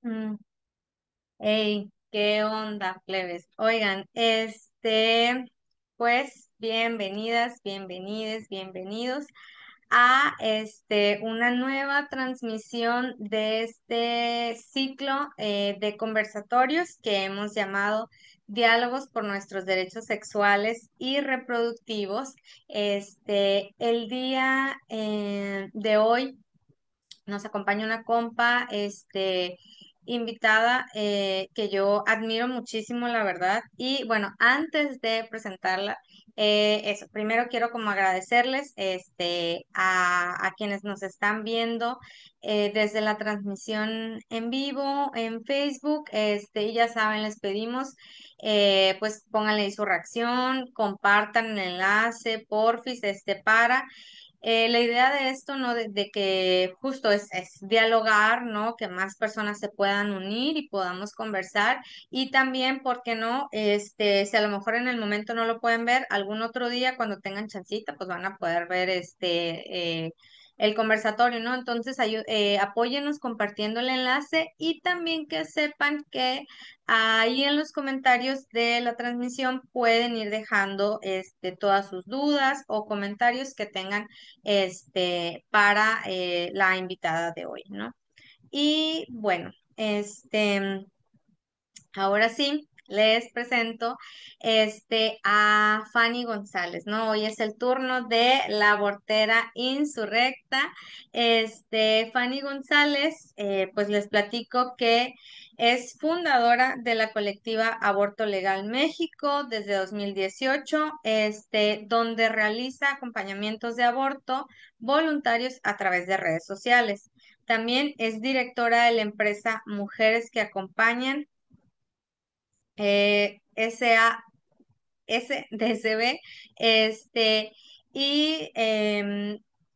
Mm, Hey, ¿qué onda, plebes? Oigan, pues bienvenidas, bienvenides, bienvenidos a una nueva transmisión de este ciclo de conversatorios que hemos llamado Diálogos por nuestros derechos sexuales y reproductivos. El día de hoy nos acompaña una compa, invitada que yo admiro muchísimo, la verdad. Y bueno, antes de presentarla, eso, primero quiero como agradecerles a quienes nos están viendo desde la transmisión en vivo en Facebook. Y ya saben, les pedimos, pues pónganle ahí su reacción, compartan el enlace, porfis, para la idea de esto, ¿no? De que justo es dialogar, ¿no? Que más personas se puedan unir y podamos conversar. Y también, ¿por qué no? Si a lo mejor en el momento no lo pueden ver, algún otro día cuando tengan chancita, pues van a poder ver el conversatorio, ¿no? Entonces, apóyennos compartiendo el enlace y también que sepan que ahí en los comentarios de la transmisión pueden ir dejando todas sus dudas o comentarios que tengan para la invitada de hoy, ¿no? Y bueno, ahora sí, les presento a Fanny González, ¿no? Hoy es el turno de la abortera insurrecta. Fanny González, pues les platico que es fundadora de la colectiva Aborto Legal México desde 2018, donde realiza acompañamientos de aborto voluntarios a través de redes sociales. También es directora de la empresa Mujeres que Acompañan, SASDCB, este, y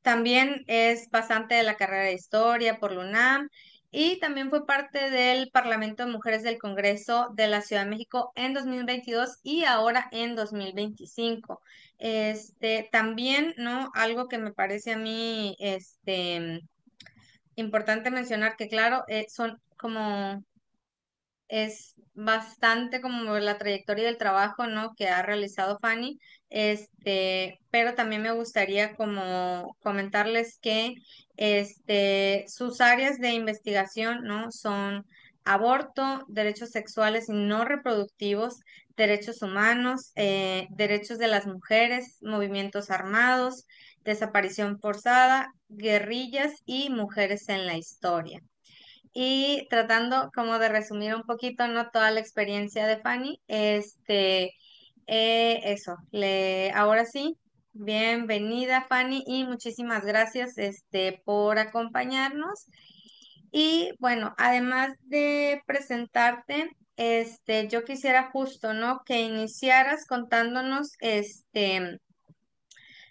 también es pasante de la carrera de Historia por la UNAM y también fue parte del Parlamento de Mujeres del Congreso de la Ciudad de México en 2022 y ahora en 2025. También, ¿no? Algo que me parece a mí, importante mencionar que, claro, son como es bastante como la trayectoria del trabajo, ¿no? Que ha realizado Fanny, pero también me gustaría como comentarles que, sus áreas de investigación, ¿no? Son aborto, derechos sexuales y no reproductivos, derechos humanos, derechos de las mujeres, movimientos armados, desaparición forzada, guerrillas y mujeres en la historia. Y tratando como de resumir un poquito, ¿no? Toda la experiencia de Fanny, ahora sí, bienvenida Fanny y muchísimas gracias, por acompañarnos. Y bueno, además de presentarte, yo quisiera justo, ¿no? Que iniciaras contándonos,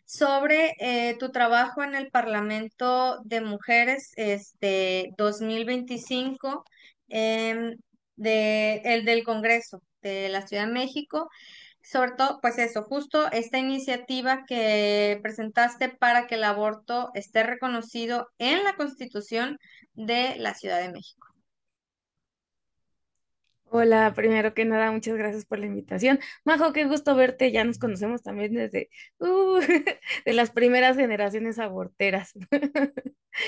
sobre tu trabajo en el Parlamento de Mujeres 2025, el del Congreso de la Ciudad de México, sobre todo, pues eso, justo esta iniciativa que presentaste para que el aborto esté reconocido en la Constitución de la Ciudad de México. Hola, primero que nada, muchas gracias por la invitación. Majo, qué gusto verte, ya nos conocemos también desde de las primeras generaciones aborteras.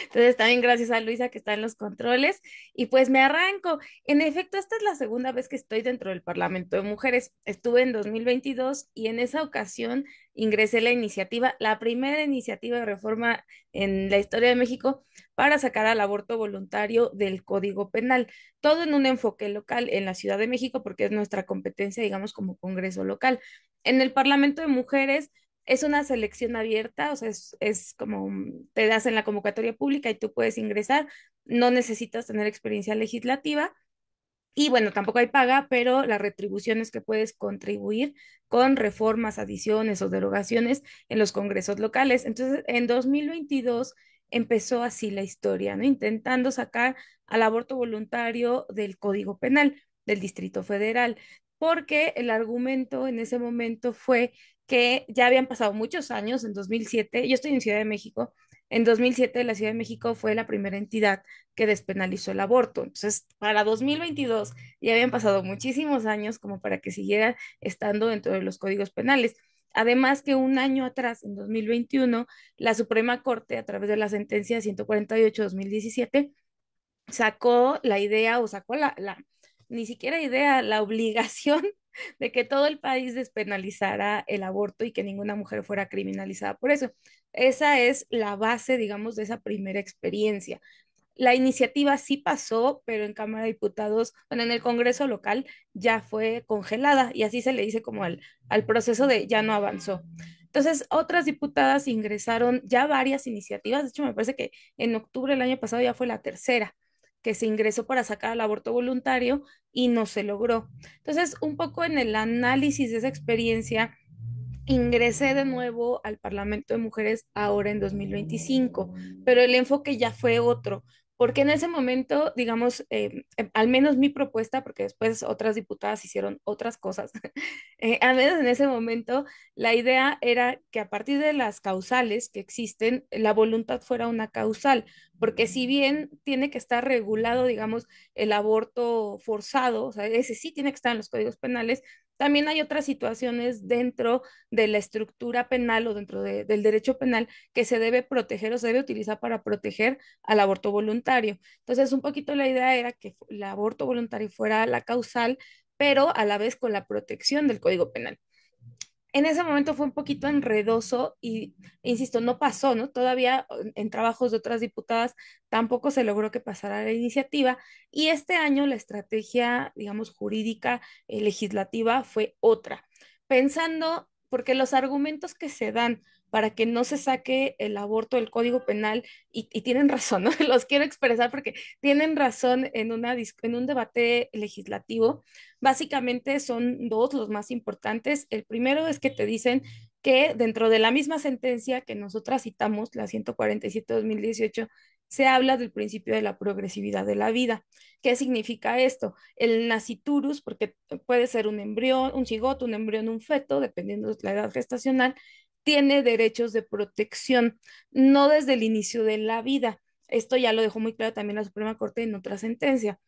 Entonces, también gracias a Luisa que está en los controles. Y pues me arranco. En efecto, esta es la segunda vez que estoy dentro del Parlamento de Mujeres. Estuve en 2022 y en esa ocasión ingresé la iniciativa, la primera iniciativa de reforma en la historia de México para sacar al aborto voluntario del Código Penal, todo en un enfoque local en la Ciudad de México, porque es nuestra competencia, digamos, como Congreso local. En el Parlamento de Mujeres es una selección abierta, o sea, es como te das en la convocatoria pública y tú puedes ingresar, no necesitas tener experiencia legislativa. Y bueno, tampoco hay paga, pero la retribución es que puedes contribuir con reformas, adiciones o derogaciones en los congresos locales. Entonces, en 2022 empezó así la historia, ¿no? Intentando sacar al aborto voluntario del Código Penal del Distrito Federal, porque el argumento en ese momento fue que ya habían pasado muchos años, en 2007, yo estoy en Ciudad de México, En 2007 la Ciudad de México fue la primera entidad que despenalizó el aborto. Entonces, para 2022 ya habían pasado muchísimos años como para que siguiera estando dentro de los códigos penales. Además que un año atrás, en 2021, la Suprema Corte, a través de la sentencia 148-2017, sacó la idea o sacó ni siquiera idea, la obligación de que todo el país despenalizara el aborto y que ninguna mujer fuera criminalizada por eso. Esa es la base, digamos, de esa primera experiencia. La iniciativa sí pasó, pero en Cámara de Diputados, bueno, en el Congreso local ya fue congelada y así se le dice como al proceso de ya no avanzó. Entonces, otras diputadas ingresaron ya varias iniciativas, de hecho me parece que en octubre del año pasado ya fue la tercera que se ingresó para sacar el aborto voluntario y no se logró. Entonces, un poco en el análisis de esa experiencia, ingresé de nuevo al Parlamento de Mujeres ahora en 2025, pero el enfoque ya fue otro, porque en ese momento, digamos, al menos mi propuesta, porque después otras diputadas hicieron otras cosas, al menos en ese momento, la idea era que a partir de las causales que existen, la voluntad fuera una causal, porque si bien tiene que estar regulado, digamos, el aborto forzado, o sea, ese sí tiene que estar en los códigos penales, también hay otras situaciones dentro de la estructura penal o dentro del derecho penal que se debe proteger o se debe utilizar para proteger al aborto voluntario. Entonces, un poquito la idea era que el aborto voluntario fuera la causal, pero a la vez con la protección del Código Penal. En ese momento fue un poquito enredoso y, insisto, no pasó, ¿no? Todavía en trabajos de otras diputadas tampoco se logró que pasara la iniciativa y este año la estrategia, digamos, jurídica, legislativa fue otra. Pensando, porque los argumentos que se dan para que no se saque el aborto del Código Penal, y tienen razón, ¿no? Los quiero expresar porque tienen razón en un debate legislativo. Básicamente son dos los más importantes. El primero es que te dicen que dentro de la misma sentencia que nosotras citamos, la 147-2018, se habla del principio de la progresividad de la vida. ¿Qué significa esto? El naciturus, porque puede ser un embrión, un cigoto, un embrión, un feto, dependiendo de la edad gestacional, tiene derechos de protección, no desde el inicio de la vida. Esto ya lo dejó muy claro también la Suprema Corte en otra sentencia,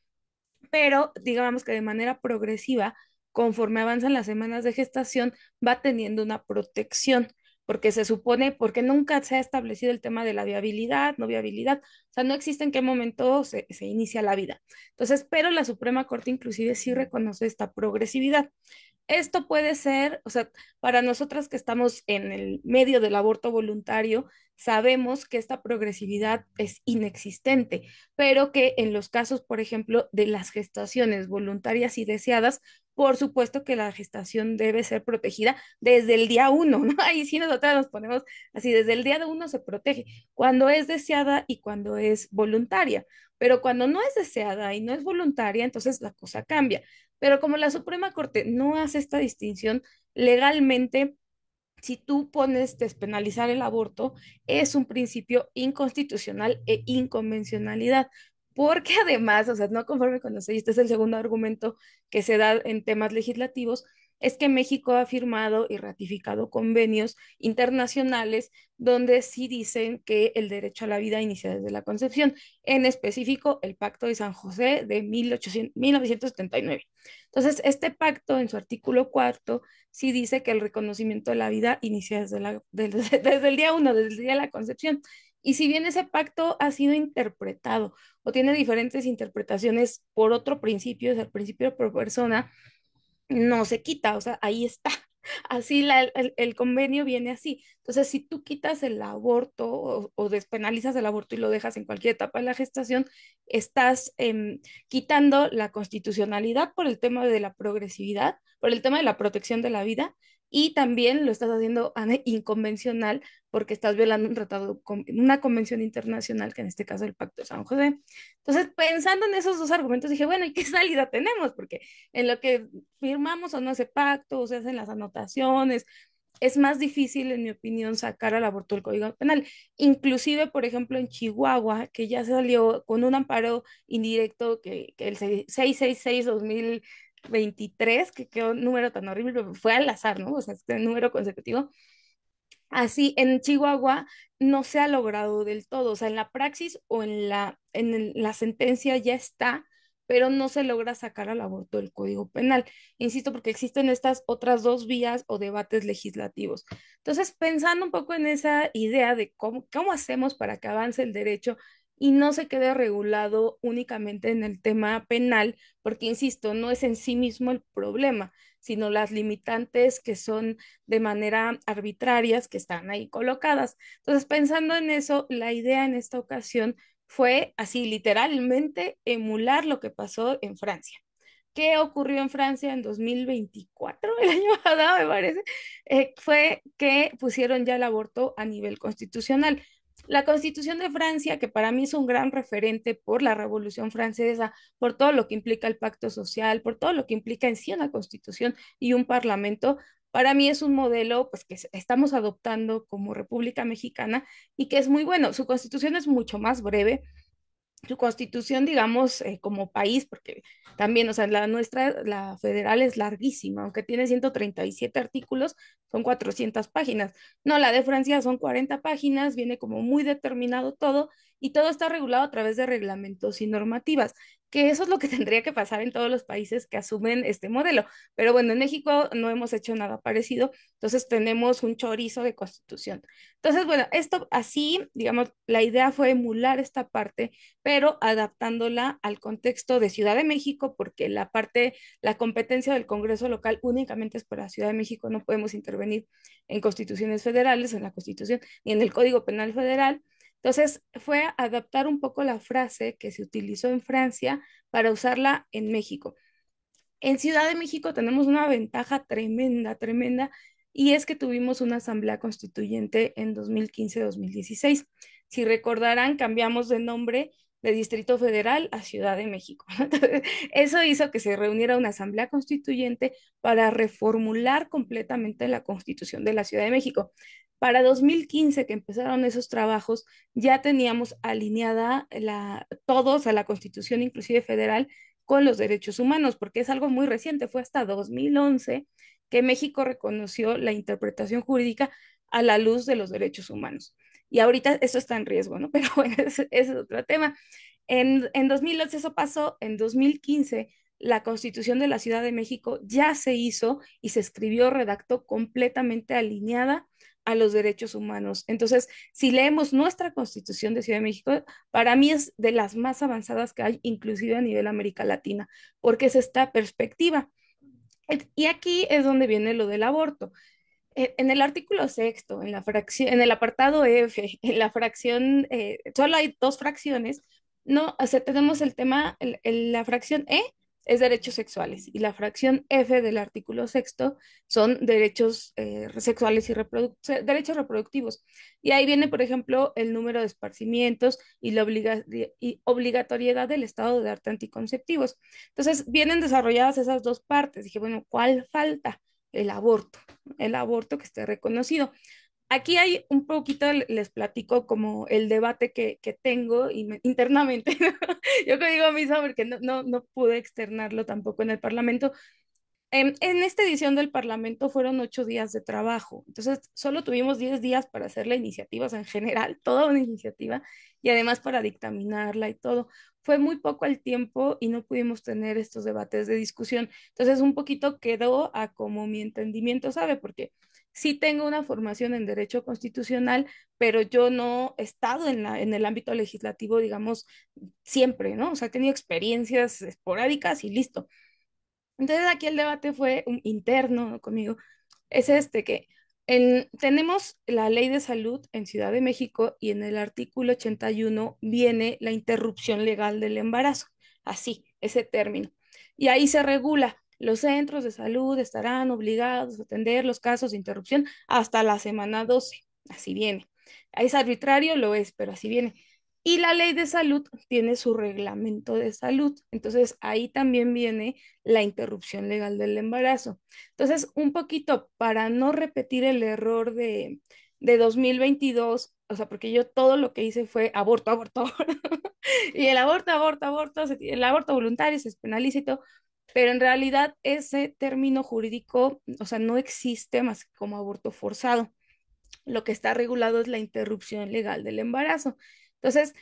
pero digamos que de manera progresiva, conforme avanzan las semanas de gestación, va teniendo una protección, porque se supone, porque nunca se ha establecido el tema de la viabilidad, no viabilidad, o sea, no existe en qué momento se inicia la vida. Entonces, pero la Suprema Corte inclusive sí reconoce esta progresividad. Esto puede ser, o sea, para nosotras que estamos en el medio del aborto voluntario, sabemos que esta progresividad es inexistente, pero que en los casos, por ejemplo, de las gestaciones voluntarias y deseadas, por supuesto que la gestación debe ser protegida desde el día uno, ¿no? Ahí sí nosotras nos ponemos así, desde el día de uno se protege, cuando es deseada y cuando es voluntaria, pero cuando no es deseada y no es voluntaria, entonces la cosa cambia. Pero como la Suprema Corte no hace esta distinción, legalmente, si tú pones despenalizar el aborto, es un principio inconstitucional e inconvencionalidad. Porque además, o sea, no conforme con los, este es el segundo argumento que se da en temas legislativos, es que México ha firmado y ratificado convenios internacionales donde sí dicen que el derecho a la vida inicia desde la concepción, en específico el Pacto de San José de 1979. Entonces, este pacto en su artículo cuarto sí dice que el reconocimiento de la vida inicia desde el día uno, desde el día de la concepción. Y si bien ese pacto ha sido interpretado o tiene diferentes interpretaciones por otro principio, es el principio por persona, no se quita, o sea, ahí está. Así el convenio viene así. Entonces, si tú quitas el aborto o despenalizas el aborto y lo dejas en cualquier etapa de la gestación, estás quitando la constitucionalidad por el tema de la progresividad, por el tema de la protección de la vida, y también lo estás haciendo inconvencional porque estás violando un tratado, una convención internacional, que en este caso es el Pacto de San José. Entonces, pensando en esos dos argumentos, dije, bueno, ¿y qué salida tenemos? Porque en lo que firmamos o no ese pacto, o se hacen las anotaciones, es más difícil, en mi opinión, sacar al aborto del Código Penal. Inclusive, por ejemplo, en Chihuahua, que ya salió con un amparo indirecto que el 666-2023, que qué número tan horrible, pero fue al azar, ¿no? O sea, este número consecutivo, Así, en Chihuahua no se ha logrado del todo, o sea, en la praxis o la sentencia ya está, pero no se logra sacar al aborto del Código Penal. Insisto, porque existen estas otras dos vías o debates legislativos. Entonces, pensando un poco en esa idea de cómo hacemos para que avance el derecho y no se quede regulado únicamente en el tema penal, porque, insisto, no es en sí mismo el problema, sino las limitantes que son de manera arbitrarias que están ahí colocadas. Entonces, pensando en eso, la idea en esta ocasión fue así, literalmente, emular lo que pasó en Francia. ¿Qué ocurrió en Francia en 2024, el año pasado, me parece? Fue que pusieron ya el aborto a nivel constitucional. La Constitución de Francia, que para mí es un gran referente por la Revolución Francesa, por todo lo que implica el pacto social, por todo lo que implica en sí una constitución y un parlamento, para mí es un modelo pues, que estamos adoptando como República Mexicana y que es muy bueno. Su constitución es mucho más breve, su constitución, digamos, como país, porque también, o sea, la nuestra, la federal es larguísima, aunque tiene 137 artículos, son 400 páginas. No, la de Francia son 40 páginas, viene como muy determinado todo y todo está regulado a través de reglamentos y normativas, que eso es lo que tendría que pasar en todos los países que asumen este modelo. Pero bueno, en México no hemos hecho nada parecido, entonces tenemos un chorizo de constitución. Entonces, bueno, esto así, digamos, la idea fue emular esta parte pero adaptándola al contexto de Ciudad de México, porque la competencia del Congreso local únicamente es para Ciudad de México, no podemos intervenir en constituciones federales, en la Constitución, ni en el Código Penal Federal. Entonces, fue adaptar un poco la frase que se utilizó en Francia para usarla en México. En Ciudad de México tenemos una ventaja tremenda, tremenda, y es que tuvimos una asamblea constituyente en 2015-2016. Si recordarán, cambiamos de nombre de Distrito Federal a Ciudad de México. Entonces, eso hizo que se reuniera una asamblea constituyente para reformular completamente la constitución de la Ciudad de México. Para 2015, que empezaron esos trabajos, ya teníamos alineada todos a la constitución, inclusive federal, con los derechos humanos, porque es algo muy reciente, fue hasta 2011 que México reconoció la interpretación jurídica a la luz de los derechos humanos. Y ahorita eso está en riesgo, ¿no? Pero bueno, ese es otro tema. En 2011 eso pasó, en 2015 la Constitución de la Ciudad de México ya se hizo y se escribió, redactó completamente alineada a los derechos humanos. Entonces, si leemos nuestra Constitución de Ciudad de México, para mí es de las más avanzadas que hay, inclusive a nivel América Latina, porque es esta perspectiva. Y aquí es donde viene lo del aborto. En el artículo sexto, en el apartado F, en la fracción, solo hay dos fracciones, no, o sea, tenemos el tema, la fracción E es derechos sexuales y la fracción F del artículo sexto son derechos sexuales y derechos reproductivos. Y ahí viene, por ejemplo, el número de esparcimientos y la obligatoriedad del estado de arte anticonceptivos. Entonces, vienen desarrolladas esas dos partes. Dije, bueno, ¿cuál falta? El aborto que esté reconocido. Aquí hay un poquito, les platico como el debate que tengo internamente. Yo que digo mismo porque no pude externarlo tampoco en el Parlamento. En esta edición del Parlamento fueron 8 días de trabajo, entonces solo tuvimos 10 días para hacer la iniciativa, o sea, en general, toda una iniciativa, y además para dictaminarla y todo. Fue muy poco el tiempo y no pudimos tener estos debates de discusión. Entonces, un poquito quedó a como mi entendimiento, ¿sabe? Porque sí tengo una formación en derecho constitucional, pero yo no he estado en el ámbito legislativo, digamos, siempre, ¿no? O sea, he tenido experiencias esporádicas y listo. Entonces aquí el debate fue un interno, ¿no? Conmigo, es este que tenemos la ley de salud en Ciudad de México y en el artículo 81 viene la interrupción legal del embarazo, así, ese término. Y ahí se regula, los centros de salud estarán obligados a atender los casos de interrupción hasta la semana 12, así viene. Es arbitrario, lo es, pero así viene. Y la ley de salud tiene su reglamento de salud. Entonces ahí también viene la interrupción legal del embarazo. Entonces, un poquito para no repetir el error de 2022, o sea, porque yo todo lo que hice fue aborto, aborto, aborto. Y el aborto, aborto, aborto, el aborto voluntario se penaliza y todo, pero en realidad ese término jurídico, o sea, no existe más que como aborto forzado. lo que está regulado es la interrupción legal del embarazo. Entonces,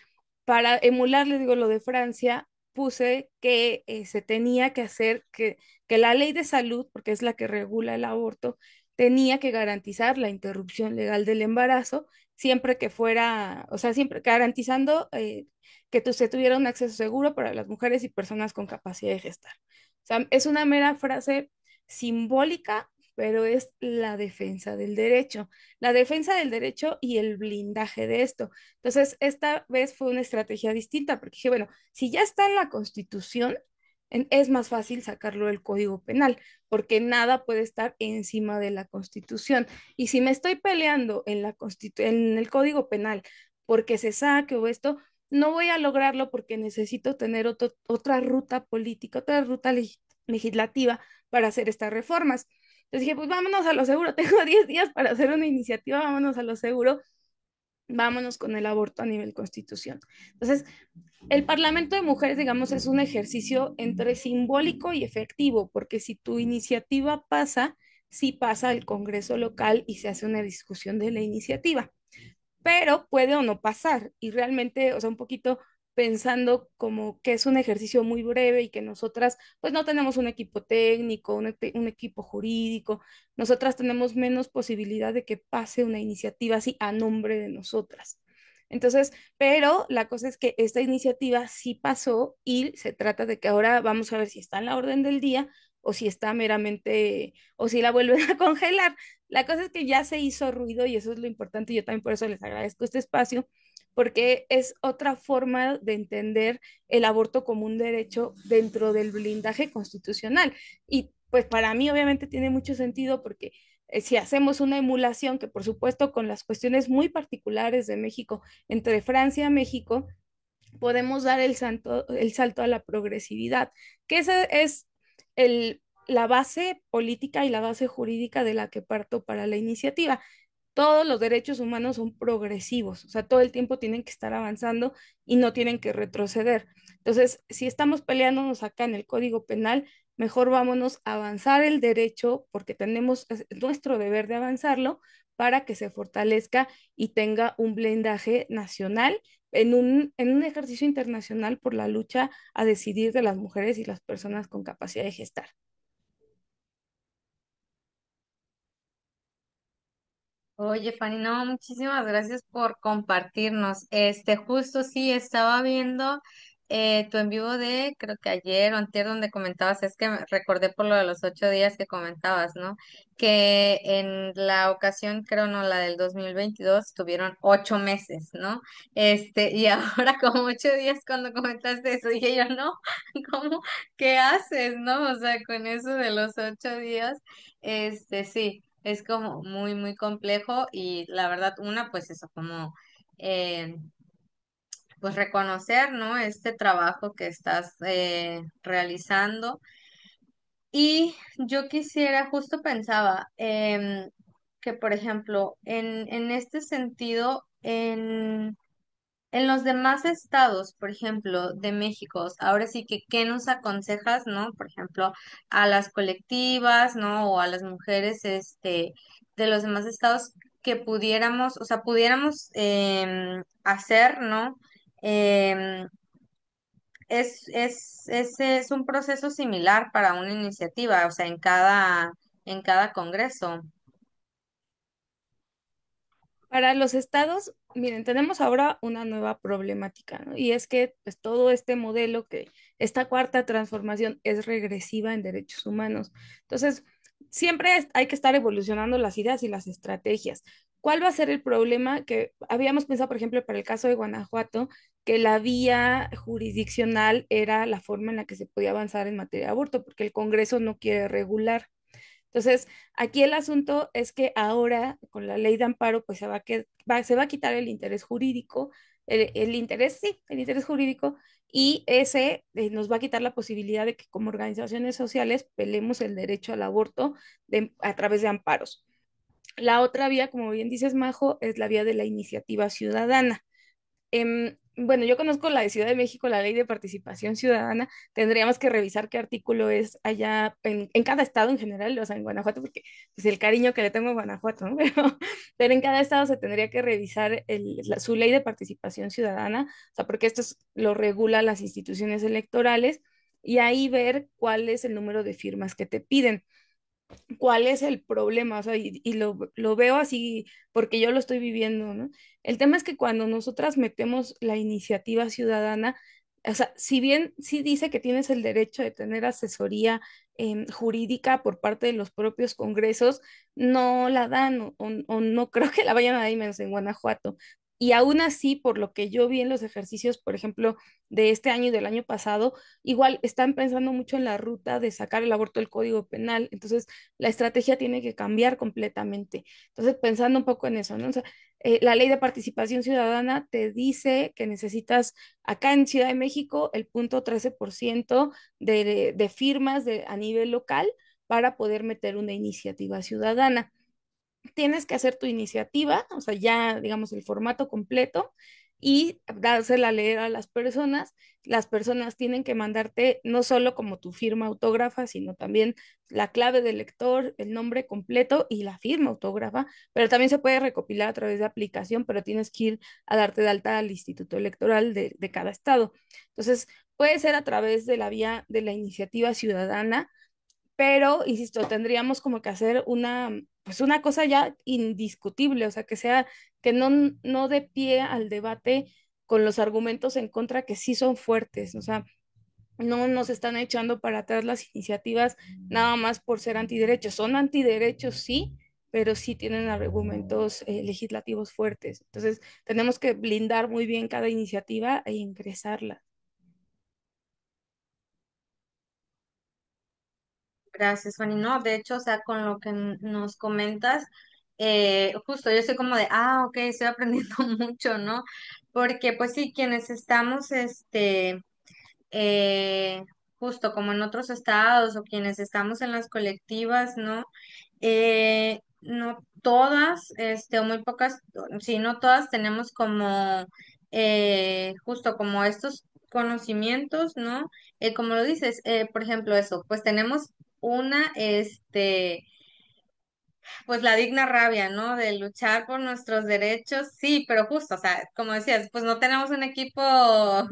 para emular, les digo, lo de Francia, puse que se tenía que hacer que la ley de salud, porque es la que regula el aborto, tenía que garantizar la interrupción legal del embarazo, siempre que fuera, o sea, siempre garantizando se tuviera un acceso seguro para las mujeres y personas con capacidad de gestar. O sea, es una mera frase simbólica, pero es la defensa del derecho y el blindaje de esto. Entonces, esta vez fue una estrategia distinta, porque dije, bueno, si ya está en la Constitución, es más fácil sacarlo del Código Penal, porque nada puede estar encima de la Constitución. Y si me estoy peleando en el Código Penal porque se saque o esto, no voy a lograrlo porque necesito tener otra ruta política, otra ruta legislativa para hacer estas reformas. Entonces dije, pues vámonos a lo seguro, tengo 10 días para hacer una iniciativa, vámonos a lo seguro, vámonos con el aborto a nivel constitución. Entonces, el Parlamento de Mujeres, digamos, es un ejercicio entre simbólico y efectivo, porque si tu iniciativa pasa, sí pasa al Congreso local y se hace una discusión de la iniciativa, pero puede o no pasar. Y realmente, o sea, un poquito pensando como que es un ejercicio muy breve y que nosotras pues no tenemos un equipo técnico, un equipo jurídico, nosotras tenemos menos posibilidad de que pase una iniciativa así a nombre de nosotras. Entonces, pero la cosa es que esta iniciativa sí pasó y se trata de que ahora vamos a ver si está en la orden del día o si está meramente, o si la vuelven a congelar. La cosa es que ya se hizo ruido y eso es lo importante. Yo también por eso les agradezco este espacio, porque es otra forma de entender el aborto como un derecho dentro del blindaje constitucional. Y pues para mí obviamente tiene mucho sentido porque si hacemos una emulación, que por supuesto con las cuestiones muy particulares de México, entre Francia y México, podemos dar el salto a la progresividad, que esa es la base política y la base jurídica de la que parto para la iniciativa. Todos los derechos humanos son progresivos, o sea, todo el tiempo tienen que estar avanzando y no tienen que retroceder. Entonces, si estamos peleándonos acá en el Código Penal, mejor vámonos a avanzar el derecho porque tenemos nuestro deber de avanzarlo para que se fortalezca y tenga un blindaje nacional en un ejercicio internacional por la lucha a decidir de las mujeres y las personas con capacidad de gestar. Oye, Fanny, no, muchísimas gracias por compartirnos. Justo sí, estaba viendo tu en vivo de, creo que ayer o antier, donde comentabas, es que me recordé por lo de los 8 días que comentabas, ¿no? Que en la ocasión, creo, no, la del 2022, tuvieron 8 meses, ¿no? Y ahora como 8 días cuando comentaste eso, dije yo, no, ¿cómo? ¿Qué haces, no? O sea, con eso de los 8 días, sí. Es como muy, muy complejo y la verdad, una, pues eso, como, eh, pues reconocer, ¿no? Este trabajo que estás realizando. Y yo quisiera, justo pensaba, que, por ejemplo, en este sentido, en los demás estados, por ejemplo, de México, ahora sí que, ¿qué nos aconsejas, no? Por ejemplo, a las colectivas, ¿no? O a las mujeres, de los demás estados que pudiéramos, o sea, pudiéramos hacer, ¿no? Em, ese es un proceso similar para una iniciativa, o sea, en cada congreso. Para los estados, miren, tenemos ahora una nueva problemática, ¿no? Y es que pues, todo este modelo esta cuarta transformación es regresiva en derechos humanos. Entonces, siempre hay que estar evolucionando las ideas y las estrategias. ¿Cuál va a ser el problema que habíamos pensado, por ejemplo, para el caso de Guanajuato, que la vía jurisdiccional era la forma en la que se podía avanzar en materia de aborto, porque el Congreso no quiere regular? Entonces, aquí el asunto es que ahora, con la ley de amparo, pues se va a quitar el interés jurídico, el interés, sí, el interés jurídico, y ese nos va a quitar la posibilidad de que como organizaciones sociales peleemos el derecho al aborto a través de amparos. La otra vía, como bien dices, Majo, es la vía de la iniciativa ciudadana. bueno, yo conozco la de Ciudad de México, la ley de participación ciudadana. Tendríamos que revisar qué artículo es allá en cada estado en general, o sea, en Guanajuato, porque pues el cariño que le tengo a Guanajuato, ¿no? Pero en cada estado se tendría que revisar su ley de participación ciudadana, o sea, porque lo regula las instituciones electorales y ahí ver cuál es el número de firmas que te piden. ¿Cuál es el problema? O sea, y lo veo así porque yo lo estoy viviendo, ¿no? El tema es que cuando nosotras metemos la iniciativa ciudadana, o sea, si bien sí dice que tienes el derecho de tener asesoría jurídica por parte de los propios congresos, no la dan o no creo que la vayan a dar, y menos en Guanajuato. Y aún así, por lo que yo vi en los ejercicios, por ejemplo, de este año y del año pasado, igual están pensando mucho en la ruta de sacar el aborto del Código Penal. Entonces, la estrategia tiene que cambiar completamente. Entonces, pensando un poco en eso, ¿no? O sea, la ley de participación ciudadana te dice que necesitas, acá en Ciudad de México, el 0.13% de firmas a nivel local para poder meter una iniciativa ciudadana. Tienes que hacer tu iniciativa, o sea, ya digamos el formato completo y dársela a leer a las personas. Las personas tienen que mandarte no solo como tu firma autógrafa, sino también la clave del lector, el nombre completo y la firma autógrafa, pero también se puede recopilar a través de aplicación, pero tienes que ir a darte de alta al instituto electoral de cada estado. Entonces, puede ser a través de la vía de la iniciativa ciudadana, pero, insisto, tendríamos como que hacer pues una cosa ya indiscutible, o sea, que no dé pie al debate con los argumentos en contra que sí son fuertes, o sea, no nos están echando para atrás las iniciativas nada más por ser antiderechos, son antiderechos, sí, pero sí tienen argumentos legislativos fuertes. Entonces, tenemos que blindar muy bien cada iniciativa e ingresarla. Gracias, Fanny. No, de hecho, o sea, con lo que nos comentas, justo yo estoy como de, ok, estoy aprendiendo mucho, ¿no? Porque pues sí, quienes estamos, eh, justo como en otros estados o quienes estamos en las colectivas, ¿no? No todas, o muy pocas, sí, no todas tenemos como, justo como estos conocimientos, ¿no? Como lo dices, por ejemplo, eso, pues tenemos una, pues la digna rabia, ¿no? De luchar por nuestros derechos, sí, pero justo, o sea, como decías, pues no tenemos un equipo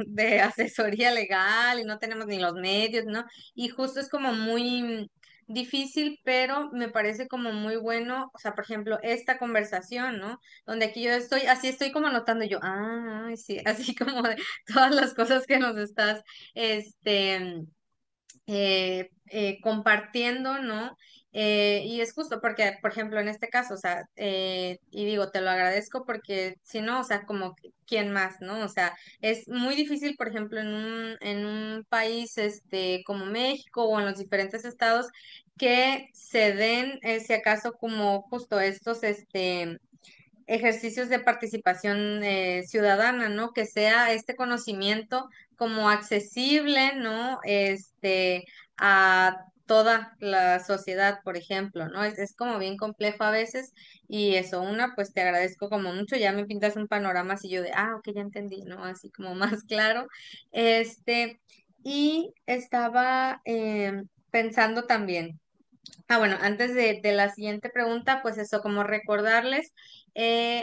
de asesoría legal y no tenemos ni los medios, ¿no? Y justo es como muy difícil, pero me parece como muy bueno, o sea, por ejemplo, esta conversación, ¿no? Donde aquí yo estoy, así estoy como anotando yo, ay, sí, así como de todas las cosas que nos estás, este compartiendo, ¿no? Y es justo porque, por ejemplo, en este caso, o sea, y digo, te lo agradezco porque si no, o sea, como quién más, ¿no? O sea, es muy difícil, por ejemplo, en un país, como México o en los diferentes estados, que se den, si acaso, como justo estos, ejercicios de participación ciudadana, ¿no? Que sea este conocimiento como accesible, ¿no? A toda la sociedad, por ejemplo, ¿no? Es como bien complejo a veces y eso, una, pues te agradezco como mucho, ya me pintas un panorama así yo de, ok, ya entendí, ¿no? Así como más claro. Y estaba pensando también. Bueno, antes de la siguiente pregunta, pues eso, como recordarles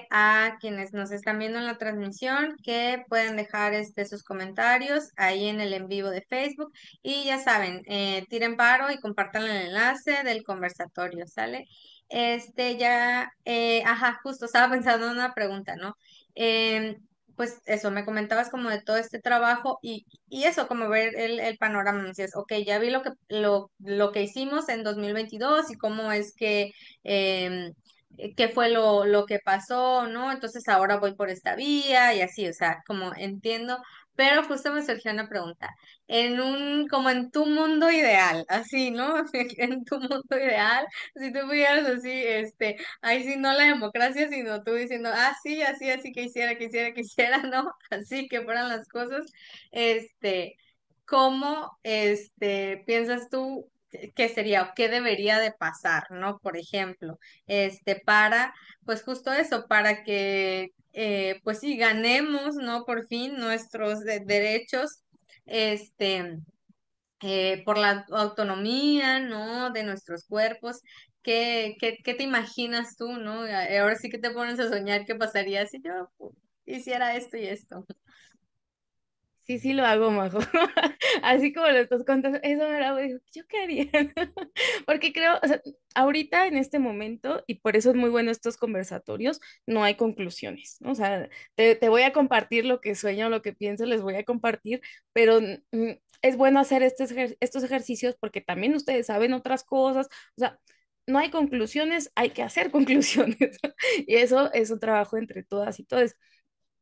a quienes nos están viendo en la transmisión que pueden dejar sus comentarios ahí en el en vivo de Facebook y ya saben, tiren paro y compartan el enlace del conversatorio, ¿sale? Justo estaba pensando en una pregunta, ¿no? Em, pues eso, me comentabas como de todo este trabajo y eso, como ver el panorama, me decías, ok, ya vi lo que hicimos en 2022 y cómo es que, qué fue lo que pasó, ¿no? Entonces ahora voy por esta vía y así, o sea, como entiendo, pero justo me surgió una pregunta. Como en tu mundo ideal, así, ¿no? En tu mundo ideal, si tú pudieras así, ahí sí no la democracia, sino tú diciendo, sí, así, así que quisiera, ¿no? Así que fueran las cosas, este, ¿cómo, piensas tú? qué sería o qué debería de pasar, ¿no? Por ejemplo, para, pues justo eso, para que, pues sí, ganemos, ¿no? Por fin nuestros derechos, este, por la autonomía, ¿no? De nuestros cuerpos. ¿Qué te imaginas tú, ¿no? Ahora sí que te pones a soñar qué pasaría si yo hiciera esto y esto. Sí, sí lo hago, Majo. Así como lo estás contando, eso me lo hago, digo, ¿yo qué haría? Porque creo, o sea, ahorita en este momento, y por eso es muy bueno estos conversatorios, no hay conclusiones, ¿no? O sea, te voy a compartir lo que sueño, lo que pienso, les voy a compartir, pero es bueno hacer estos ejercicios porque también ustedes saben otras cosas, o sea, no hay conclusiones, hay que hacer conclusiones. Y eso es un trabajo entre todas y todos.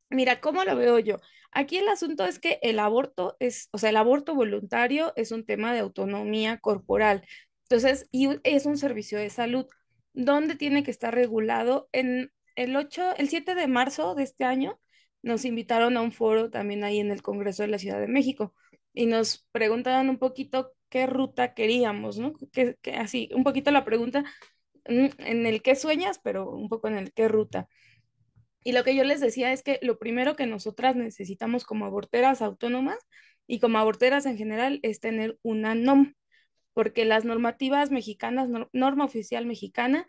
Mira, ¿cómo lo veo yo? Aquí el asunto es que el aborto es, o sea, el aborto voluntario es un tema de autonomía corporal. Entonces, es un servicio de salud. ¿Dónde tiene que estar regulado? En el 7 de marzo de este año, nos invitaron a un foro también ahí en el Congreso de la Ciudad de México y nos preguntaban un poquito qué ruta queríamos, ¿no? Así, un poquito la pregunta en el qué sueñas, pero un poco en el qué ruta. Y lo que yo les decía es que lo primero que nosotras necesitamos como aborteras autónomas y como aborteras en general es tener una NOM, porque las normativas mexicanas, norma oficial mexicana,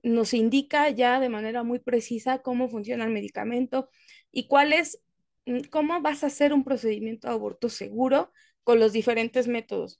nos indica ya de manera muy precisa cómo funciona el medicamento y cómo vas a hacer un procedimiento de aborto seguro con los diferentes métodos.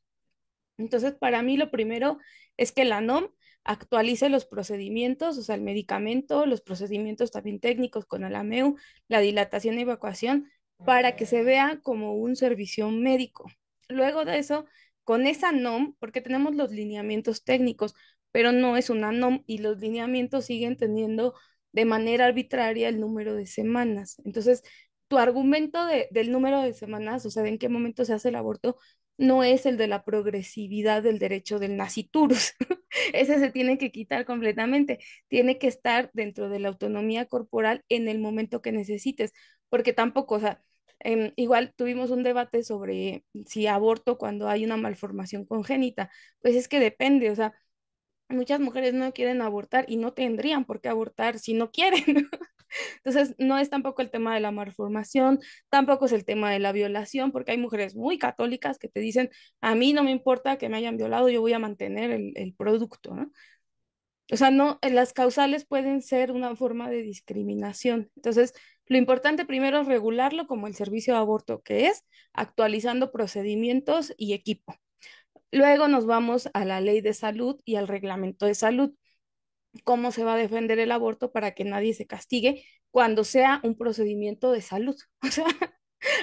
Entonces, para mí lo primero es que la NOM actualice los procedimientos, o sea, el medicamento, los procedimientos también técnicos con el AMEU, la dilatación y evacuación, para que se vea como un servicio médico. Luego de eso, con esa NOM, porque tenemos los lineamientos técnicos, pero no es una NOM y los lineamientos siguen teniendo de manera arbitraria el número de semanas. Entonces, tu argumento del número de semanas, o sea, de en qué momento se hace el aborto, no es el de la progresividad del derecho del nasciturus. Ese se tiene que quitar completamente. Tiene que estar dentro de la autonomía corporal en el momento que necesites, porque tampoco, o sea, igual tuvimos un debate sobre si aborto cuando hay una malformación congénita. Pues es que depende, o sea, muchas mujeres no quieren abortar y no tendrían por qué abortar si no quieren. Entonces, no es tampoco el tema de la malformación, tampoco es el tema de la violación, porque hay mujeres muy católicas que te dicen, a mí no me importa que me hayan violado, yo voy a mantener el producto, ¿no? O sea, no, las causales pueden ser una forma de discriminación. Entonces, lo importante primero es regularlo como el servicio de aborto que es, actualizando procedimientos y equipo. Luego nos vamos a la ley de salud y al reglamento de salud. ¿Cómo se va a defender el aborto para que nadie se castigue cuando sea un procedimiento de salud? O sea,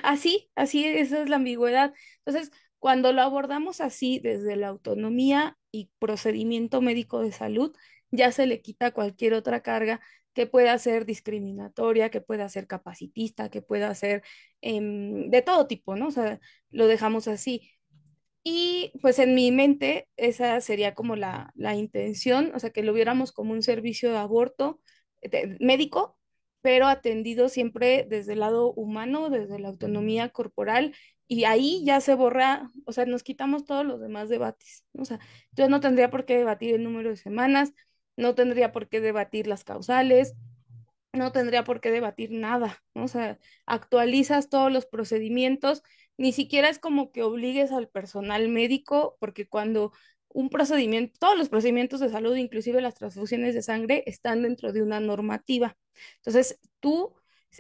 así, esa es la ambigüedad. Entonces, cuando lo abordamos así, desde la autonomía y procedimiento médico de salud, ya se le quita cualquier otra carga que pueda ser discriminatoria, que pueda ser capacitista, que pueda ser de todo tipo, ¿no? O sea, lo dejamos así. Y pues en mi mente esa sería como la intención, o sea, que lo viéramos como un servicio de aborto médico, pero atendido siempre desde el lado humano, desde la autonomía corporal, y ahí ya se borra, o sea, nos quitamos todos los demás debates, ¿no? O sea, yo no tendría por qué debatir el número de semanas, no tendría por qué debatir las causales, no tendría por qué debatir nada, ¿no? O sea, actualizas todos los procedimientos, ni siquiera es como que obligues al personal médico, porque cuando un procedimiento, todos los procedimientos de salud, inclusive las transfusiones de sangre, están dentro de una normativa. Entonces, tú,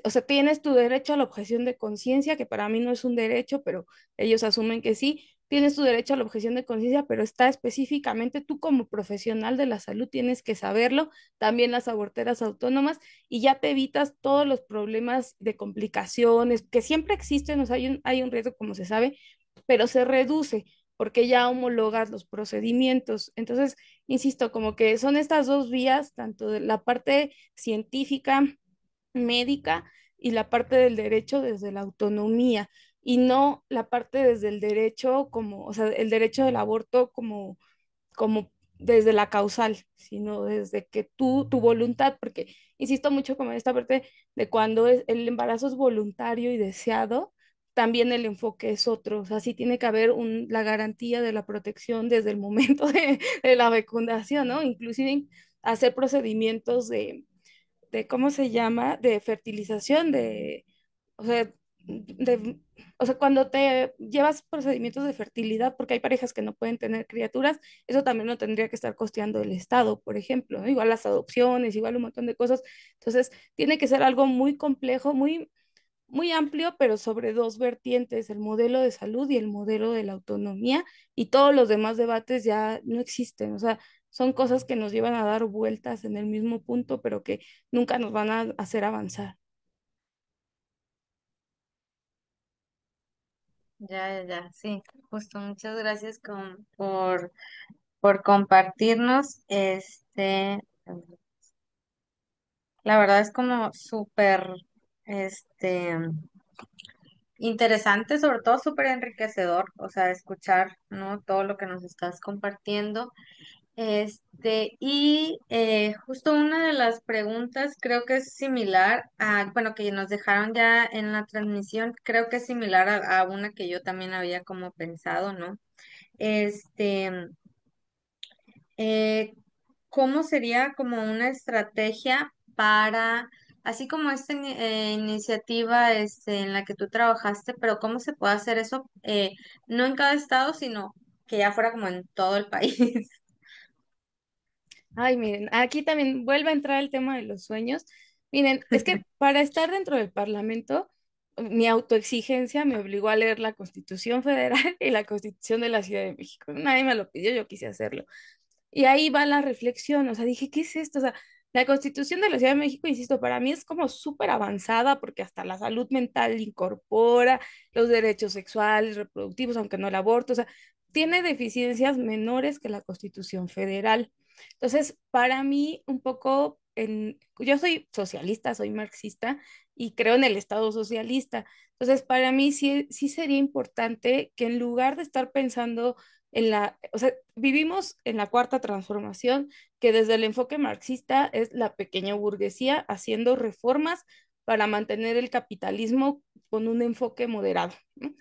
o sea, tienes tu derecho a la objeción de conciencia, que para mí no es un derecho, pero ellos asumen que sí. Tienes tu derecho a la objeción de conciencia, pero está específicamente tú como profesional de la salud tienes que saberlo, también las aborteras autónomas, y ya te evitas todos los problemas de complicaciones que siempre existen, o sea, hay un riesgo como se sabe, pero se reduce porque ya homologas los procedimientos. Entonces, insisto, como que son estas dos vías, tanto de la parte científica, médica y la parte del derecho desde la autonomía y no la parte desde el derecho como, o sea, el derecho del aborto como desde la causal, sino desde que tu voluntad, porque insisto mucho como en esta parte de cuando el embarazo es voluntario y deseado, también el enfoque es otro. O sea, sí tiene que haber la garantía de la protección desde el momento de la fecundación, ¿no? Inclusive hacer procedimientos ¿cómo se llama? De fertilización, o sea, o sea, cuando te llevas procedimientos de fertilidad, porque hay parejas que no pueden tener criaturas, eso también lo tendría que estar costeando el Estado, por ejemplo, ¿no? Igual las adopciones, igual un montón de cosas. Entonces, tiene que ser algo muy complejo, muy amplio, pero sobre dos vertientes, el modelo de salud y el modelo de la autonomía, y todos los demás debates ya no existen. O sea, son cosas que nos llevan a dar vueltas en el mismo punto, pero que nunca nos van a hacer avanzar. Ya, ya, ya, sí, justo, muchas gracias por compartirnos. La verdad es como súper, este, interesante, sobre todo súper enriquecedor, o sea, escuchar, ¿no? Todo lo que nos estás compartiendo. Justo una de las preguntas creo que es similar a, bueno, que nos dejaron ya en la transmisión, creo que es similar a una que yo también había como pensado, ¿no? Este, eh, ¿Cómo sería como una estrategia para, así como esta iniciativa en la que tú trabajaste, pero cómo se puede hacer eso, no en cada estado, sino que ya fuera como en todo el país? Ay, miren, aquí también vuelve a entrar el tema de los sueños. Miren, es que para estar dentro del Parlamento, mi autoexigencia me obligó a leer la Constitución Federal y la Constitución de la Ciudad de México. Nadie me lo pidió, yo quise hacerlo. Y ahí va la reflexión, o sea, dije, ¿qué es esto? O sea, la Constitución de la Ciudad de México, insisto, para mí es como súper avanzada porque hasta la salud mental incorpora los derechos sexuales, reproductivos, aunque no el aborto, o sea, tiene deficiencias menores que la Constitución Federal. Entonces, para mí, un poco, yo soy socialista, soy marxista y creo en el Estado socialista. Entonces, para mí sí sería importante que en lugar de estar pensando o sea, vivimos en la cuarta transformación, que desde el enfoque marxista es la pequeña burguesía haciendo reformas para mantener el capitalismo con un enfoque moderado, ¿no?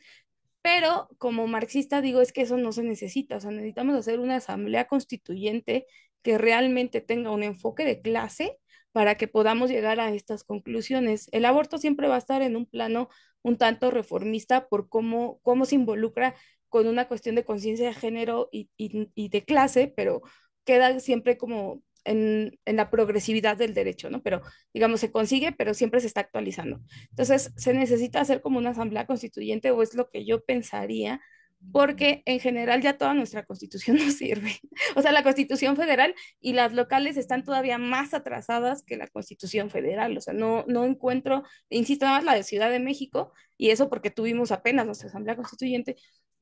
Pero como marxista digo, es que eso no se necesita, o sea, necesitamos hacer una asamblea constituyente que realmente tenga un enfoque de clase para que podamos llegar a estas conclusiones. El aborto siempre va a estar en un plano un tanto reformista por cómo se involucra con una cuestión de conciencia de género y de clase, pero queda siempre como en la progresividad del derecho, ¿no? Pero digamos, se consigue, pero siempre se está actualizando. Entonces, se necesita hacer como una asamblea constituyente, o es lo que yo pensaría, porque en general ya toda nuestra constitución no sirve. O sea, la constitución federal y las locales están todavía más atrasadas que la constitución federal. O sea, no encuentro, insisto, nada más la de Ciudad de México, y eso porque tuvimos apenas nuestra asamblea constituyente,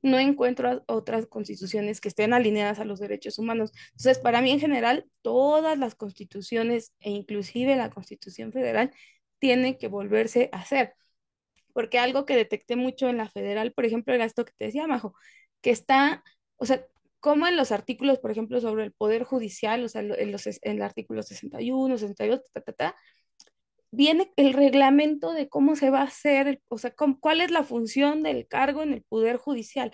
no encuentro otras constituciones que estén alineadas a los derechos humanos. Entonces, para mí en general, todas las constituciones e inclusive la Constitución Federal tienen que volverse a hacer, porque algo que detecté mucho en la federal, por ejemplo, era esto que te decía, Majo, que está, o sea, como en los artículos, por ejemplo, sobre el Poder Judicial, o sea, en el artículo 61, 62, viene el reglamento de cómo se va a hacer, o sea, cuál es la función del cargo en el Poder Judicial.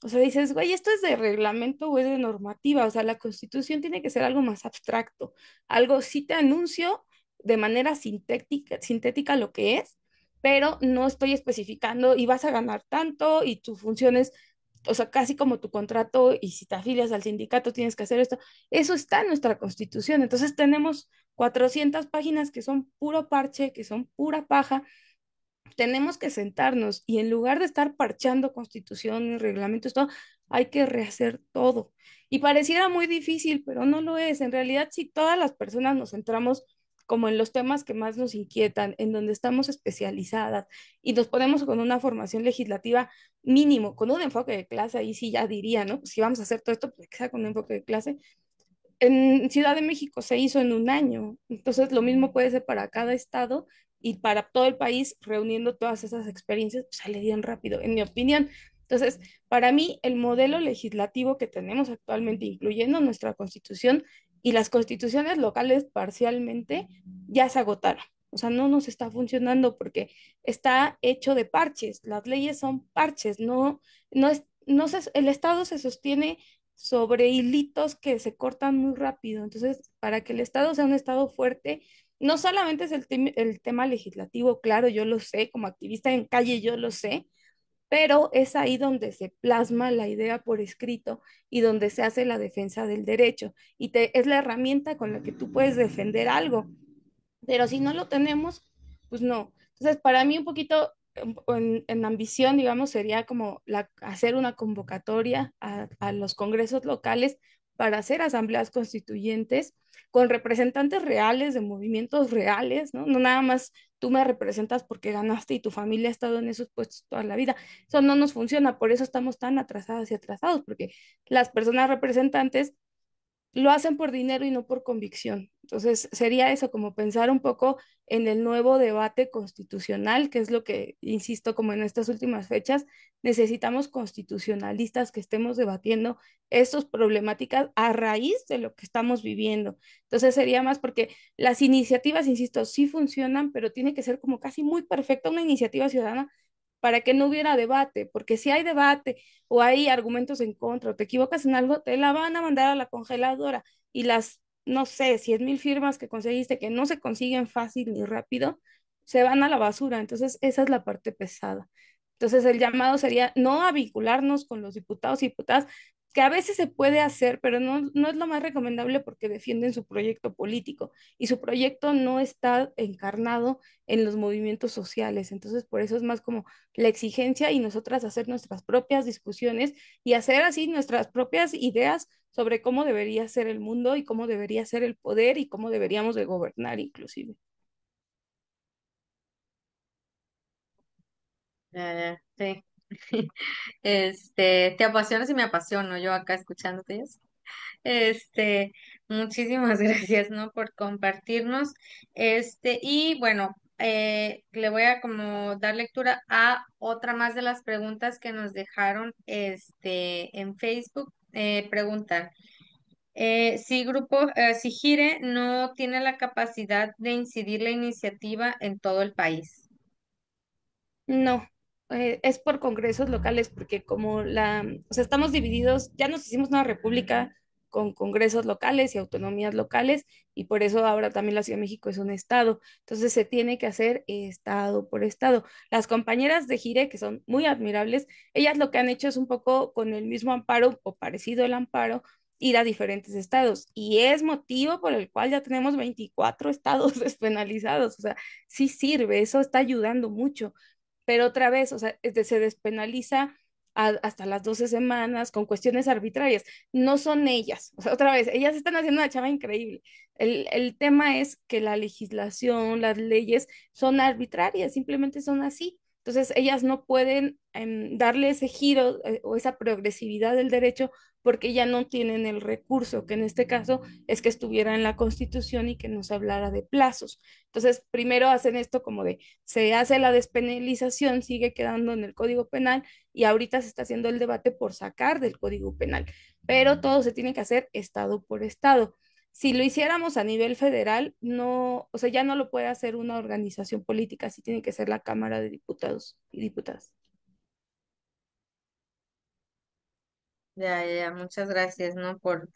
O sea, dices, güey, ¿esto es de reglamento o es de normativa? O sea, la Constitución tiene que ser algo más abstracto. Algo sí te anuncio de manera sintética lo que es, pero no estoy especificando y vas a ganar tanto y tu función es, o sea, casi como tu contrato, y si te afilias al sindicato tienes que hacer esto. Eso está en nuestra Constitución. Entonces tenemos 400 páginas que son puro parche, que son pura paja. Tenemos que sentarnos y en lugar de estar parchando constituciones, reglamentos, todo, hay que rehacer todo. Y pareciera muy difícil, pero no lo es. En realidad, si todas las personas nos centramos como en los temas que más nos inquietan, en donde estamos especializadas y nos ponemos con una formación legislativa mínimo, con un enfoque de clase, ahí sí ya diría, ¿no? Pues si vamos a hacer todo esto, pues que sea con un enfoque de clase. En Ciudad de México se hizo en un año, entonces lo mismo puede ser para cada estado y para todo el país, reuniendo todas esas experiencias, pues sale bien rápido, en mi opinión. Entonces, para mí, el modelo legislativo que tenemos actualmente, incluyendo nuestra constitución y las constituciones locales parcialmente, ya se agotaron. O sea, no nos está funcionando porque está hecho de parches. Las leyes son parches, el Estado se sostiene sobre hilitos que se cortan muy rápido. Entonces, para que el Estado sea un Estado fuerte, no solamente es el tema legislativo, claro, yo lo sé, como activista en calle yo lo sé, pero es ahí donde se plasma la idea por escrito y donde se hace la defensa del derecho. Es la herramienta con la que tú puedes defender algo, pero si no lo tenemos, pues no. Entonces, para mí un poquito en ambición, digamos, sería como hacer una convocatoria a los congresos locales para hacer asambleas constituyentes con representantes reales de movimientos reales, ¿no? No nada más tú me representas porque ganaste y tu familia ha estado en esos puestos toda la vida. Eso no nos funciona, por eso estamos tan atrasadas y atrasados, porque las personas representantes lo hacen por dinero y no por convicción. Entonces, sería eso, como pensar un poco en el nuevo debate constitucional, que es lo que, insisto, como en estas últimas fechas, necesitamos constitucionalistas que estemos debatiendo estas problemáticas a raíz de lo que estamos viviendo. Entonces, sería más porque las iniciativas, insisto, sí funcionan, pero tiene que ser como casi muy perfecta una iniciativa ciudadana para que no hubiera debate, porque si hay debate o hay argumentos en contra o te equivocas en algo, te la van a mandar a la congeladora y las, no sé, 100,000 firmas que conseguiste que no se consiguen fácil ni rápido, se van a la basura. Entonces, esa es la parte pesada. Entonces, el llamado sería no a vincularnos con los diputados y diputadas, que a veces se puede hacer, pero no es lo más recomendable porque defienden su proyecto político y su proyecto no está encarnado en los movimientos sociales. Entonces, por eso es más como la exigencia y nosotras hacer nuestras propias discusiones y hacer así nuestras propias ideas sobre cómo debería ser el mundo y cómo debería ser el poder y cómo deberíamos de gobernar inclusive. Ya, ya, sí. Te apasionas y me apasiono yo acá escuchándote. Este, muchísimas gracias, ¿no? Por compartirnos. Y bueno, le voy a como dar lectura a otra más de las preguntas que nos dejaron, en Facebook. Preguntan, si Gire no tiene la capacidad de incidir la iniciativa en todo el país. No, es por congresos locales, porque o sea, estamos divididos, ya nos hicimos una república con congresos locales y autonomías locales, y por eso ahora también la Ciudad de México es un estado. Entonces se tiene que hacer estado por estado. Las compañeras de Gire, que son muy admirables, ellas lo que han hecho es un poco con el mismo amparo o parecido al amparo, ir a diferentes estados. Y es motivo por el cual ya tenemos 24 estados despenalizados. O sea, sí sirve, eso está ayudando mucho, pero otra vez, o sea, se despenaliza hasta las 12 semanas con cuestiones arbitrarias. No son ellas, o sea, otra vez, ellas están haciendo una chava increíble. El tema es que la legislación, las leyes son arbitrarias, simplemente son así. Entonces, ellas no pueden darle ese giro o esa progresividad del derecho porque ya no tienen el recurso, que en este caso es que estuviera en la Constitución y que nos hablara de plazos. Entonces, primero hacen esto como de se hace la despenalización, sigue quedando en el Código Penal y ahorita se está haciendo el debate por sacar del Código Penal, pero todo se tiene que hacer estado por estado. Si lo hiciéramos a nivel federal, no, o sea, ya no lo puede hacer una organización política, sí tiene que ser la Cámara de Diputados y Diputadas. Ya, ya, ya, muchas gracias, ¿no? Por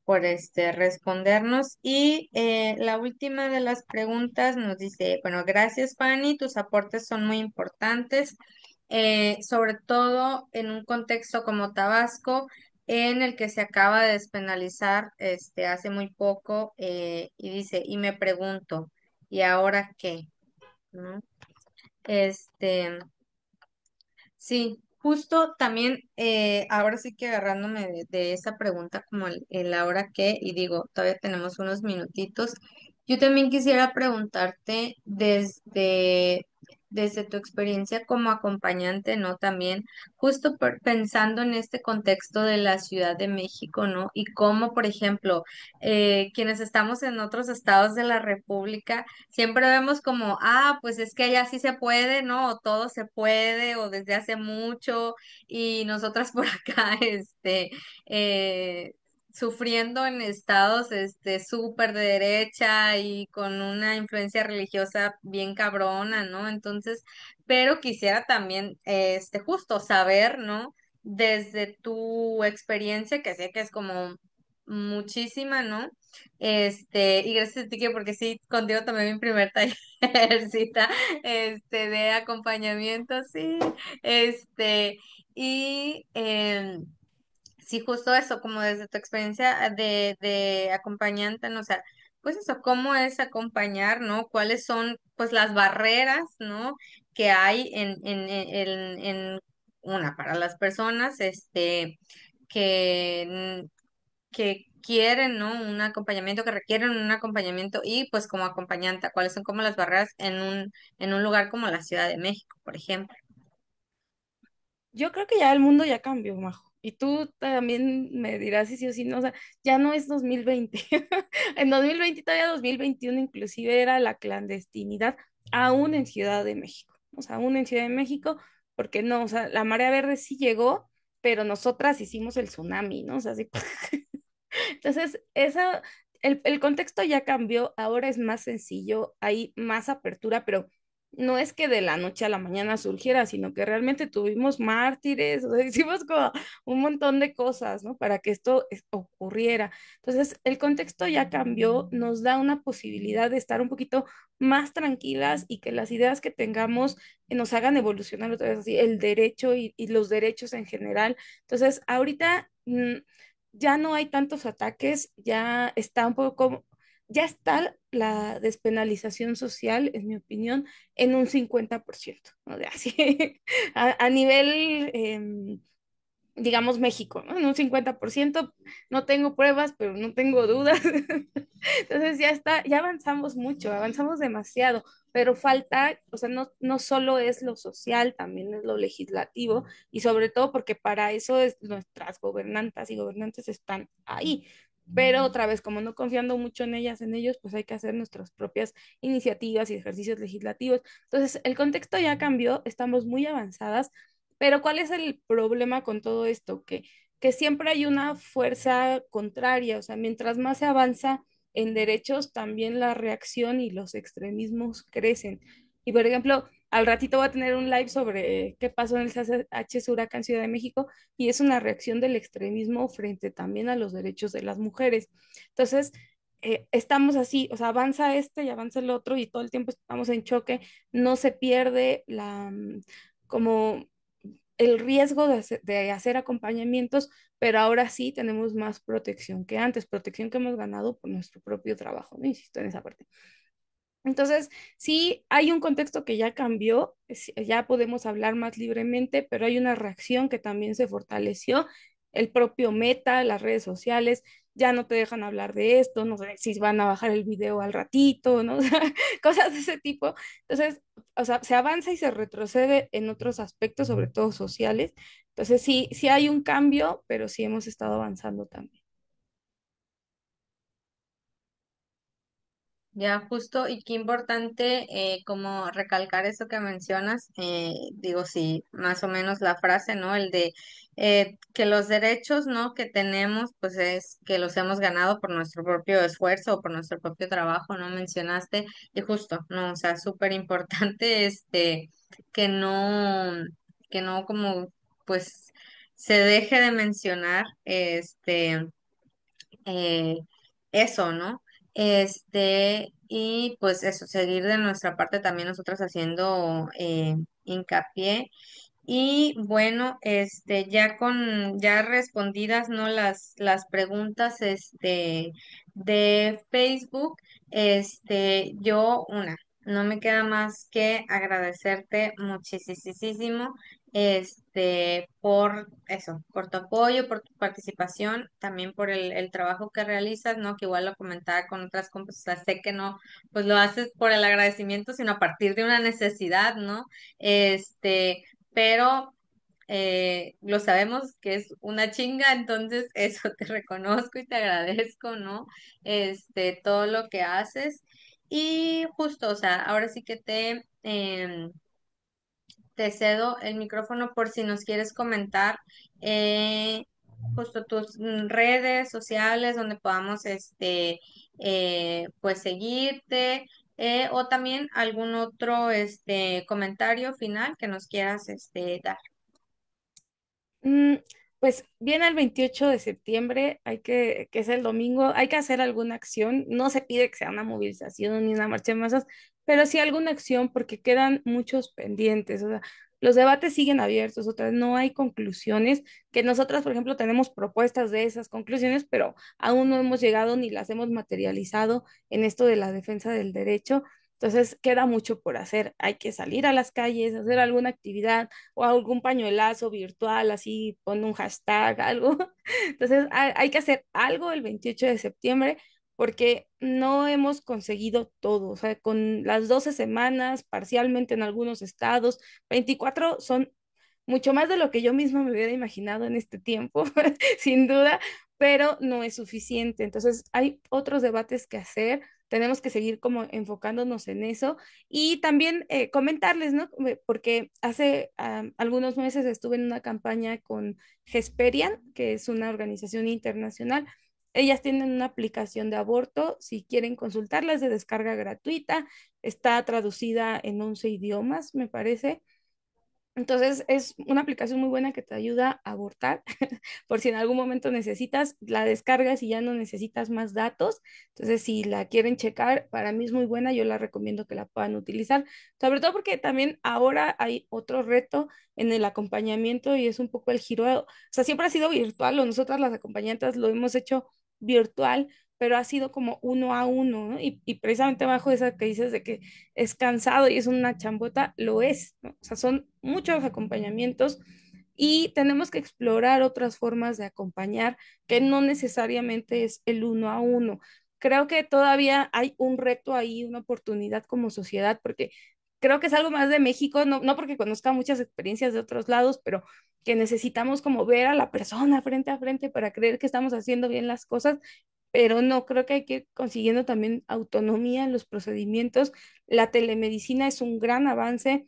respondernos. Y la última de las preguntas nos dice, bueno, gracias, Fanny, tus aportes son muy importantes, sobre todo en un contexto como Tabasco, en el que se acaba de despenalizar hace muy poco, y dice, y me pregunto, ¿y ahora qué? ¿No? Este. Sí, justo también, ahora sí que agarrándome de esa pregunta como el ahora qué, y digo, todavía tenemos unos minutitos, yo también quisiera preguntarte desde tu experiencia como acompañante, ¿no? También, justo pensando en este contexto de la Ciudad de México, ¿no? Y cómo, por ejemplo, quienes estamos en otros estados de la República, siempre vemos como, pues es que allá sí se puede, ¿no? O todo se puede, o desde hace mucho, y nosotras por acá, eh, sufriendo en estados súper de derecha y con una influencia religiosa bien cabrona, ¿no? Entonces, pero quisiera también justo saber, ¿no? Desde tu experiencia, que sé que es como muchísima, ¿no? Y gracias a ti que porque sí, contigo también mi primer tallercita, de acompañamiento, sí, y sí, justo eso, como desde tu experiencia de acompañante, ¿no? O sea, pues eso, cómo es acompañar, ¿no? ¿Cuáles son, pues, las barreras, ¿no? Que hay una, para las personas, que, que quieren, ¿no? Un acompañamiento, que requieren un acompañamiento y, pues, como acompañante, ¿cuáles son como las barreras en un lugar como la Ciudad de México, por ejemplo? Yo creo que ya el mundo ya cambió, Majo. Y tú también me dirás si sí o si no. O sea, ya no es 2020. En 2020 todavía 2021 inclusive era la clandestinidad, aún en Ciudad de México. O sea, aún en Ciudad de México, porque no, o sea, la marea verde sí llegó, pero nosotras hicimos el tsunami, ¿no? O sea, así. Entonces, el contexto ya cambió, ahora es más sencillo, hay más apertura, pero no es que de la noche a la mañana surgiera, sino que realmente tuvimos mártires, o sea, hicimos como un montón de cosas, ¿no? Para que esto ocurriera. Entonces, el contexto ya cambió, nos da una posibilidad de estar un poquito más tranquilas y que las ideas que tengamos nos hagan evolucionar otra vez, así, el derecho y los derechos en general. Entonces, ahorita ya no hay tantos ataques, ya está un poco, ya está la despenalización social, en mi opinión, en un 50%, ¿no? De así, a nivel, digamos, México, ¿no? En un 50%, no tengo pruebas, pero no tengo dudas. Entonces ya está, ya avanzamos mucho, avanzamos demasiado, pero falta, o sea, no solo es lo social, también es lo legislativo y sobre todo porque para eso es, nuestras gobernantas y gobernantes están ahí. Pero otra vez, como no confiando mucho en ellas, en ellos, pues hay que hacer nuestras propias iniciativas y ejercicios legislativos. Entonces, el contexto ya cambió, estamos muy avanzadas, pero ¿cuál es el problema con todo esto? Que siempre hay una fuerza contraria, o sea, mientras más se avanza en derechos, también la reacción y los extremismos crecen. Y por ejemplo, al ratito voy a tener un live sobre qué pasó en el CCH Huracán Ciudad de México y es una reacción del extremismo frente también a los derechos de las mujeres. Entonces, estamos así, o sea, avanza este y avanza el otro y todo el tiempo estamos en choque, no se pierde como el riesgo de hacer acompañamientos, pero ahora sí tenemos más protección que antes, protección que hemos ganado por nuestro propio trabajo, ¿no? Insisto en esa parte. Entonces, sí, hay un contexto que ya cambió, ya podemos hablar más libremente, pero hay una reacción que también se fortaleció, el propio Meta, las redes sociales, ya no te dejan hablar de esto, no sé si van a bajar el video al ratito, ¿no? O sea, cosas de ese tipo. Entonces, o sea, se avanza y se retrocede en otros aspectos, sobre todo sociales. Entonces, sí, sí hay un cambio, pero sí hemos estado avanzando también. Ya justo, y qué importante como recalcar eso que mencionas, digo, sí, más o menos la frase, ¿no? El de que los derechos, ¿no? Que tenemos, pues es que los hemos ganado por nuestro propio esfuerzo o por nuestro propio trabajo, ¿no? Mencionaste, y justo, ¿no? O sea, súper importante, que no, que no como, pues, se deje de mencionar, eh, eso, ¿no? Y pues eso, seguir de nuestra parte también nosotros haciendo hincapié. Y bueno, ya respondidas, ¿no? Las preguntas, de Facebook, no me queda más que agradecerte muchísimo, por eso, por tu apoyo, por tu participación, también por el trabajo que realizas, ¿no? Que igual lo comentaba con otras compas, o sea, sé que no, pues lo haces por el agradecimiento, sino a partir de una necesidad, ¿no? Pero lo sabemos que es una chinga, entonces eso te reconozco y te agradezco, ¿no? Todo lo que haces. Y justo, o sea, ahora sí que te cedo el micrófono por si nos quieres comentar. justo tus redes sociales donde podamos pues seguirte, o también algún otro comentario final que nos quieras dar. Mm, pues viene el 28 de septiembre, que es el domingo, hay que hacer alguna acción. No se pide que sea una movilización ni una marcha de masas, pero sí alguna acción porque quedan muchos pendientes. O sea, los debates siguen abiertos, otras no hay conclusiones, que nosotras, por ejemplo, tenemos propuestas de esas conclusiones, pero aún no hemos llegado ni las hemos materializado en esto de la defensa del derecho. Entonces, queda mucho por hacer. Hay que salir a las calles, hacer alguna actividad o algún pañuelazo virtual, así pon un hashtag, algo. Entonces, hay que hacer algo el 28 de septiembre porque no hemos conseguido todo. O sea, con las 12 semanas, parcialmente en algunos estados, 24 son mucho más de lo que yo misma me hubiera imaginado en este tiempo, sin duda, pero no es suficiente. Entonces, hay otros debates que hacer. Tenemos que seguir como enfocándonos en eso y también comentarles, ¿no? Porque hace algunos meses estuve en una campaña con Hesperian, que es una organización internacional. Ellas tienen una aplicación de aborto, si quieren consultarla, es de descarga gratuita, está traducida en 11 idiomas, me parece. Entonces es una aplicación muy buena que te ayuda a abortar por si en algún momento necesitas, la descargas y ya no necesitas más datos. Entonces si la quieren checar, para mí es muy buena, yo la recomiendo que la puedan utilizar, sobre todo porque también ahora hay otro reto en el acompañamiento y es un poco el giro, o sea, siempre ha sido virtual o nosotras las acompañantes lo hemos hecho virtual, pero ha sido como uno a uno, ¿no? Y precisamente bajo esa que dices de que es cansado y es una chambota, lo es, ¿no? O sea, son muchos acompañamientos y tenemos que explorar otras formas de acompañar que no necesariamente es el uno a uno. Creo que todavía hay un reto ahí, una oportunidad como sociedad, porque creo que es algo más de México, no porque conozca muchas experiencias de otros lados, pero que necesitamos como ver a la persona frente a frente para creer que estamos haciendo bien las cosas, pero no, creo que hay que ir consiguiendo también autonomía en los procedimientos. La telemedicina es un gran avance,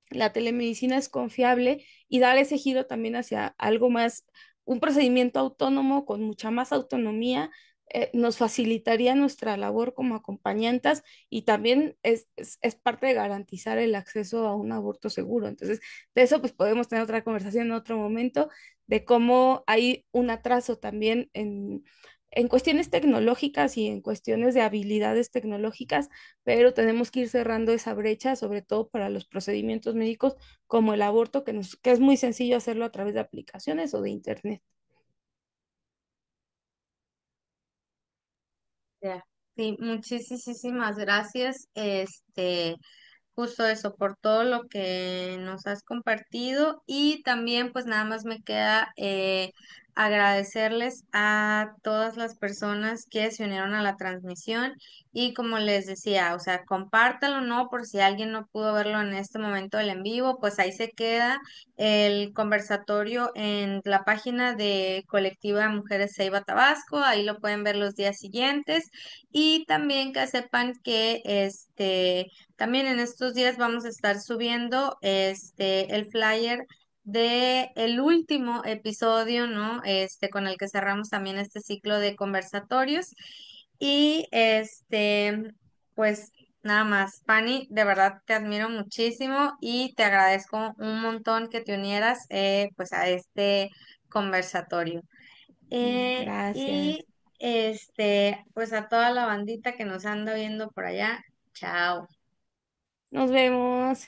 la telemedicina es confiable y dar ese giro también hacia algo más, un procedimiento autónomo con mucha más autonomía, nos facilitaría nuestra labor como acompañantes y también es parte de garantizar el acceso a un aborto seguro. Entonces, de eso pues podemos tener otra conversación en otro momento, de cómo hay un atraso también en cuestiones tecnológicas y en cuestiones de habilidades tecnológicas, pero tenemos que ir cerrando esa brecha, sobre todo para los procedimientos médicos como el aborto, que es muy sencillo hacerlo a través de aplicaciones o de internet. Ya. Sí, muchísimas gracias. Justo eso, por todo lo que nos has compartido y también pues nada más me queda agradecerles a todas las personas que se unieron a la transmisión y como les decía, o sea, compártanlo, ¿no? Por si alguien no pudo verlo en este momento del en vivo, pues ahí se queda el conversatorio en la página de Colectiva de Mujeres Ceiba Tabasco, ahí lo pueden ver los días siguientes y también que sepan que también en estos días vamos a estar subiendo el flyer de el último episodio, ¿no? Con el que cerramos también este ciclo de conversatorios. Y pues nada más, Fanny, de verdad te admiro muchísimo y te agradezco un montón que te unieras pues a este conversatorio. Gracias. Y pues a toda la bandita que nos anda viendo por allá, chao. Nos vemos.